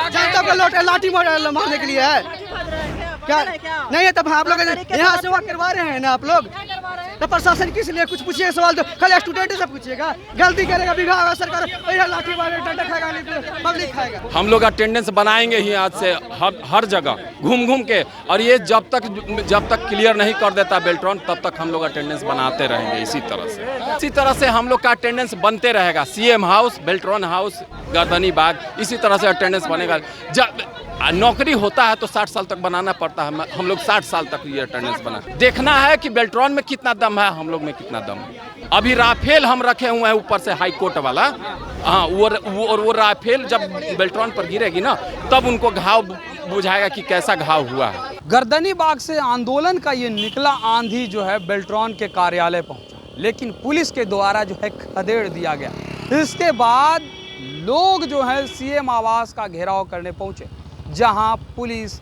जनता को लाठी मारने के लिए है क्या? नहीं है तब आप लोग यहाँ से वहाँ करवा रहे हैं ना आप लोग, तो प्रशासन किस लिए कुछ पूछिए सवाल, तो खाली स्टूडेंट से पूछिएगा, गलती करेगा विभाग सरकार लाठी मारेगा, डंडा खाएगा, पब्लिक खाएगा। हम लोग अटेंडेंस बनाएंगे ही आज से हर जगह घूम घूम के, और ये जब तक क्लियर नहीं कर देता बेल्ट्रॉन तब तक हम लोग अटेंडेंस बनाते रहेंगे। इसी तरह से हम लोग का अटेंडेंस बनते रहेगा। सीएम हाउस, बेल्ट्रॉन हाउस, गर्दनी बाग, इसी तरह से अटेंडेंस बनेगा। जब नौकरी होता है तो 60 साल तक बनाना पड़ता है। हम लोग 60 साल तक ये अटेंडेंस बना, देखना है कि बेल्ट्रॉन में कितना दम है, हम लोग में कितना दम है। अभी राफेल हम रखे हुए हैं ऊपर से हाई कोर्ट वाला, हाँ वो राफेल जब बेल्ट्रॉन पर गिरेगी ना तब उनको घाव बुझाएगा कि कैसा घाव हुआ है। गर्दनी बाग से आंदोलन का ये निकला आंधी जो है बेल्ट्रॉन के कार्यालय पहुंचा, लेकिन पुलिस के द्वारा जो है खदेड़ दिया गया। इसके बाद लोग जो है सीएम आवास का घेराव करने पहुंचे, जहां पुलिस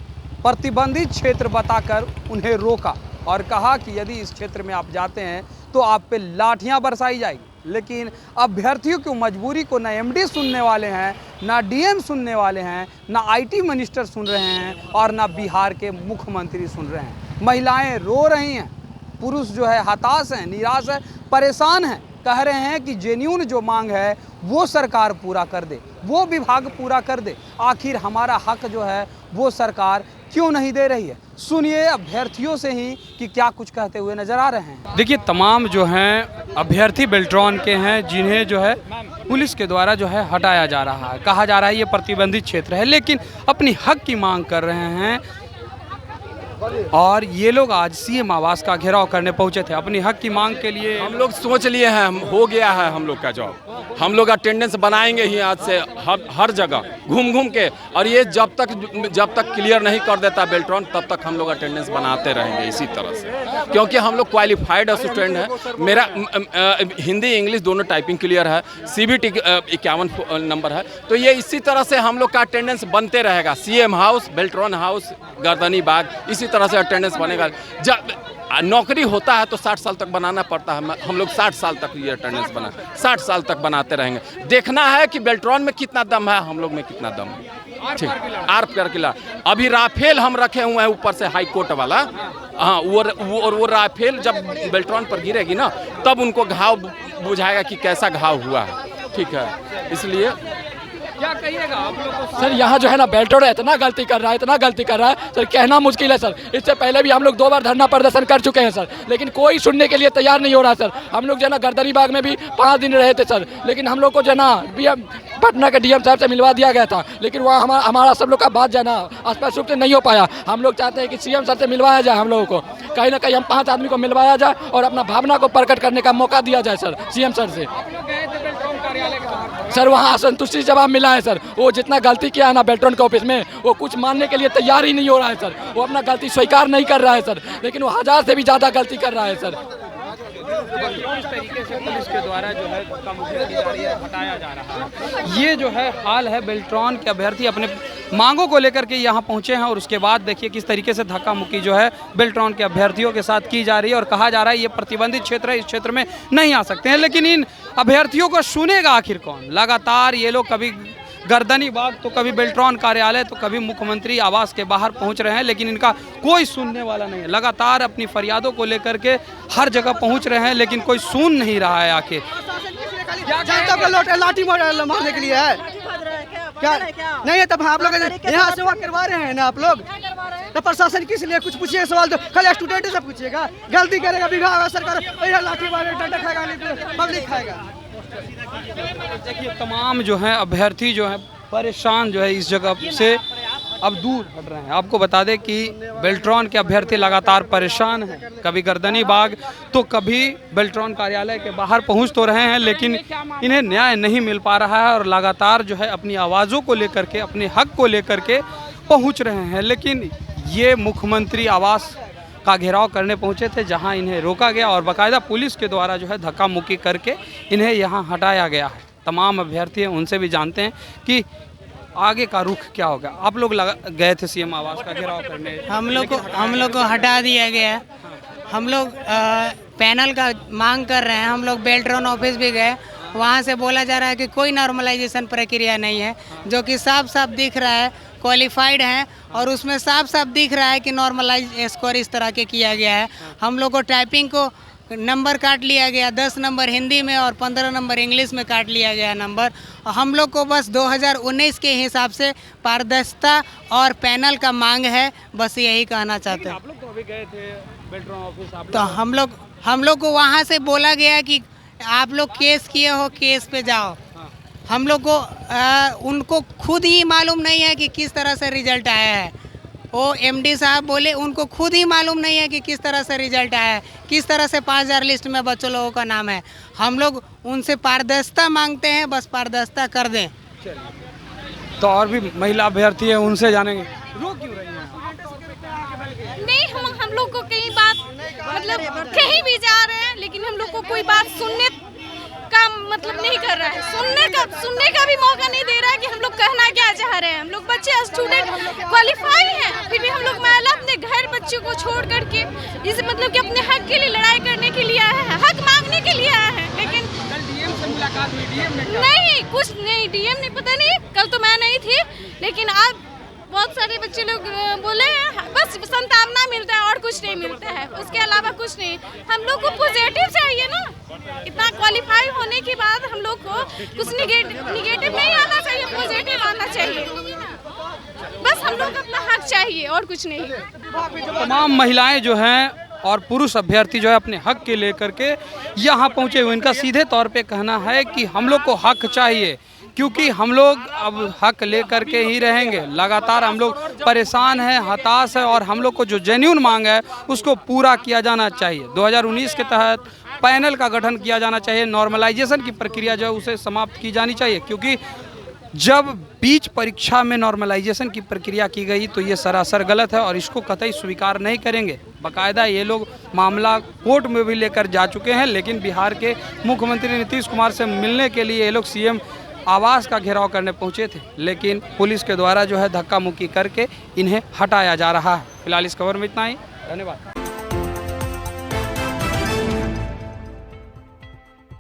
प्रतिबंधित क्षेत्र बताकर उन्हें रोका और कहा कि यदि इस क्षेत्र में आप जाते हैं तो आप पे लाठियां बरसाई जाएगी। लेकिन अभ्यर्थियों की मजबूरी को ना एमडी सुनने वाले हैं, ना डीएम सुनने वाले हैं, ना आईटी मिनिस्टर सुन रहे हैं और ना बिहार के मुख्यमंत्री सुन रहे हैं। महिलाएं रो रही हैं, पुरुष जो है हताश हैं, निराश है, परेशान हैं, कह रहे हैं कि जेन्युइन जो मांग है वो सरकार पूरा कर दे, वो विभाग पूरा कर दे। आखिर हमारा हक जो है वो सरकार क्यों नहीं दे रही है? सुनिए अभ्यर्थियों से ही कि क्या कुछ कहते हुए नजर आ रहे हैं। देखिए तमाम जो हैं अभ्यर्थी बेल्ट्रॉन के हैं, जिन्हें जो है पुलिस के द्वारा जो है हटाया जा रहा है। कहा जा रहा है ये प्रतिबंधित क्षेत्र है, लेकिन अपनी हक की मांग कर रहे हैं। और ये लोग आज सीएम आवास का घेराव करने पहुंचे थे अपनी हक की मांग के लिए। हम लोग सोच लिए हैं, हो गया है हम लोग का जॉब। हम लोग अटेंडेंस बनाएंगे ही आज से हर जगह घूम घूम के, और ये जब तक क्लियर नहीं कर देता बेल्ट्रॉन तब तक हम लोग अटेंडेंस बनाते रहेंगे। इसी तरह से, क्योंकि हम लोग क्वालिफाइड स्टूडेंट हैं। मेरा हिंदी इंग्लिश दोनों टाइपिंग क्लियर है, CBT 51 नंबर है। तो ये इसी तरह से हम लोग का अटेंडेंस बनते रहेगा। सीएम हाउस, बेल्ट्रॉन हाउस, गर्दनी बाग, इसी तरह से अटेंडेंस बनेगा। जब नौकरी होता है तो 60 साल तक बनाना पड़ता है। हम लोग 60 साल तक ये अटेंडेंस 60 साल तक बनाते रहेंगे। देखना है कि बेल्ट्रॉन में कितना दम है, हम लोग में कितना दम है। ठीक, आर पार किला। अभी राफेल हम रखे हुए हैं ऊपर से हाई कोर्ट वाला, हाँ वो राफेल जब बेल्ट्रॉन पर गिरेगी ना तब उनको घाव बुझाएगा कि कैसा घाव हुआ है। ठीक है, इसलिए क्या कहिएगा आप लोगों को? सर यहाँ जो है ना बेल्ट्रॉन इतना गलती कर रहा है सर, कहना मुश्किल है सर। इससे पहले भी हम लोग 2 बार धरना प्रदर्शन कर चुके हैं सर, लेकिन कोई सुनने के लिए तैयार नहीं हो रहा सर। हम लोग जो है ना गर्दनी बाग में भी 5 दिन रहे थे सर, लेकिन हम लोग को जो है ना पटना के डीएम साहब से मिलवा दिया गया था, लेकिन वहाँ हमारा सब लोग का बात जो है ना स्पष्ट रूप से नहीं हो पाया। हम लोग चाहते हैं कि सीएम सर से मिलवाया जाए, हम लोगों को कहीं ना कहीं हम 5 आदमी को मिलवाया जाए और अपना भावना को प्रकट करने का मौका दिया जाए सर सीएम सर से। सर वहाँ असंतुष्टि जवाब मिला है सर। वो जितना गलती किया है ना बेल्ट्रॉन के ऑफिस में, वो कुछ मानने के लिए तैयार ही नहीं हो रहा है सर। वो अपना गलती स्वीकार नहीं कर रहा है सर, लेकिन वो 1000 से भी ज़्यादा गलती कर रहा है सर। इस तरीके से पुलिस के द्वारा जो है हटाया जा रहा है। ये जो है हाल है, बेल्ट्रॉन के अभ्यर्थी अपने मांगों को लेकर के यहाँ पहुँचे हैं और उसके बाद देखिए किस तरीके से धक्का मुक्की जो है बेल्ट्रॉन के अभ्यर्थियों के साथ की जा रही है। और कहा जा रहा है ये प्रतिबंधित क्षेत्र है, इस क्षेत्र में नहीं आ सकते हैं। लेकिन इन अभ्यर्थियों को सुनेगा आखिर कौन? लगातार ये लोग कभी गर्दनी बाग तो कभी बेल्ट्रॉन कार्यालय तो कभी मुख्यमंत्री आवास के बाहर पहुंच रहे हैं, लेकिन इनका कोई सुनने वाला नहीं है। लगातार अपनी फरियादों को लेकर के हर जगह पहुंच रहे हैं, लेकिन कोई सुन नहीं रहा है। आखिर जनता को लाठी मारने के लिए है क्या? नहीं है तब आप लोग यहाँ से वहाँ करवा रहे हैं ना आप लोग, तो प्रशासन किस लिए कुछ पूछिए सवाल, तो खाली स्टूडेंट से पूछिएगा, गलती करेगा विभाग सरकार लाठी मारेगा, डंडा खाएगा, पब्लिक खाएगा। देखिए तमाम जो है अभ्यर्थी जो है परेशान जो है इस जगह से अब दूर हट रहे हैं। आपको बता दें कि बेल्ट्रॉन के अभ्यर्थी लगातार परेशान हैं, कभी गर्दनी बाग तो कभी बेल्ट्रॉन कार्यालय के बाहर पहुंच तो रहे हैं, लेकिन इन्हें न्याय नहीं मिल पा रहा है और लगातार जो है अपनी आवाज़ों को लेकर के, अपने हक को लेकर के पहुंच रहे हैं। लेकिन ये मुख्यमंत्री आवास का घेराव करने पहुंचे थे, जहां इन्हें रोका गया और बाकायदा पुलिस के द्वारा जो है धक्का मुक्की करके इन्हें यहां हटाया गया है। तमाम अभ्यर्थी हैं, उनसे भी जानते हैं कि आगे का रुख क्या होगा। आप लोग गए थे सीएम आवास का घेराव करने, हम लोग को हटा दिया गया। हम लोग पैनल का मांग कर रहे हैं। हम लोग बेल्ट्रॉन ऑफिस भी गए, वहाँ से बोला जा रहा है कि कोई नॉर्मलाइजेशन प्रक्रिया नहीं है, जो कि साफ साफ दिख रहा है क्वालिफाइड हैं और उसमें साफ साफ दिख रहा है कि नॉर्मलाइज स्कोर इस तरह के किया गया है। हम लोग को टाइपिंग को नंबर काट लिया गया, 10 नंबर हिंदी में और 15 नंबर इंग्लिश में काट लिया गया नंबर। और हम लोग को बस 2019 के हिसाब से पारदर्शिता और पैनल का मांग है, बस यही कहना चाहते हैं। आप लोग तो अभी गए थे बेल्ट्रॉन ऑफिस, तो हम लोग को वहाँ से बोला गया कि आप लोग केस किए हो, केस पे जाओ। हम लोग को उनको खुद ही मालूम नहीं है कि किस तरह से रिजल्ट आया है। वो एमडी साहब बोले उनको खुद ही मालूम नहीं है कि किस तरह से रिजल्ट आया है, किस तरह से 5000 लिस्ट में बच्चों लोगों का नाम है। हम लोग उनसे पारदर्शिता मांगते हैं, बस पारदर्शिता कर दें। तो और भी महिला अभ्यर्थी है, उनसे जानेंगे। रो क्यों रही हैं? नहीं, हम लोग को कई बात मतलब कहीं भी जा रहे हैं, लेकिन हम लोग को कोई बात सुनने का मतलब नहीं कर रहा है, सुनने का भी मौका नहीं दे रहा है कि हम लोग कहना क्या चाह रहे हैं। हम लोग बच्चे स्टूडेंट क्वालिफाई हैं, फिर भी हम लोग महिला अपने घर बच्चों को छोड़ करके इस मतलब कि अपने हक के लिए लड़ाई करने के लिए आए हैं, हक मांगने के लिए आए हैं। लेकिन डीएम से मुलाकात हुई, डीएम ने नहीं, कुछ नहीं, डीएम ने पता नहीं, कल तो मैं नहीं थी, लेकिन आज बहुत सारे बच्चे लोग बोले हैं बस संतावना मिलता है और कुछ नहीं मिलता है, उसके अलावा कुछ नहीं। हम लोग को पॉजिटिव चाहिए ना, इतना क्वालिफाई होने के बाद हम लोग को कुछ निगेटिव नहीं आना चाहिए, पॉजिटिव आना चाहिए। बस हम लोग को अपना हक चाहिए और कुछ नहीं। तमाम महिलाएं जो हैं और पुरुष अभ्यर्थी जो है अपने हक के लेकर के यहाँ पहुँचे हुए, इनका सीधे तौर पे कहना है कि हम लोग को हक चाहिए, क्योंकि हम लोग अब हक लेकर के ही रहेंगे। लगातार हम लोग परेशान हैं, हताश है और हम लोग को जो जेन्युइन मांग है उसको पूरा किया जाना चाहिए। 2019 के तहत पैनल का गठन किया जाना चाहिए, नॉर्मलाइजेशन की प्रक्रिया जो है उसे समाप्त की जानी चाहिए, क्योंकि जब बीच परीक्षा में नॉर्मलाइजेशन की प्रक्रिया की गई तो ये सरासर गलत है और इसको कतई स्वीकार नहीं करेंगे। बाकायदा ये लोग मामला कोर्ट में भी लेकर जा चुके हैं, लेकिन बिहार के मुख्यमंत्री नीतीश कुमार से मिलने के लिए ये लोग सीएम आवास का घेराव करने पहुंचे थे, लेकिन पुलिस के द्वारा जो है धक्का मुक्की करके इन्हें हटाया जा रहा है। फिलहाल इस खबर में इतना ही, धन्यवाद।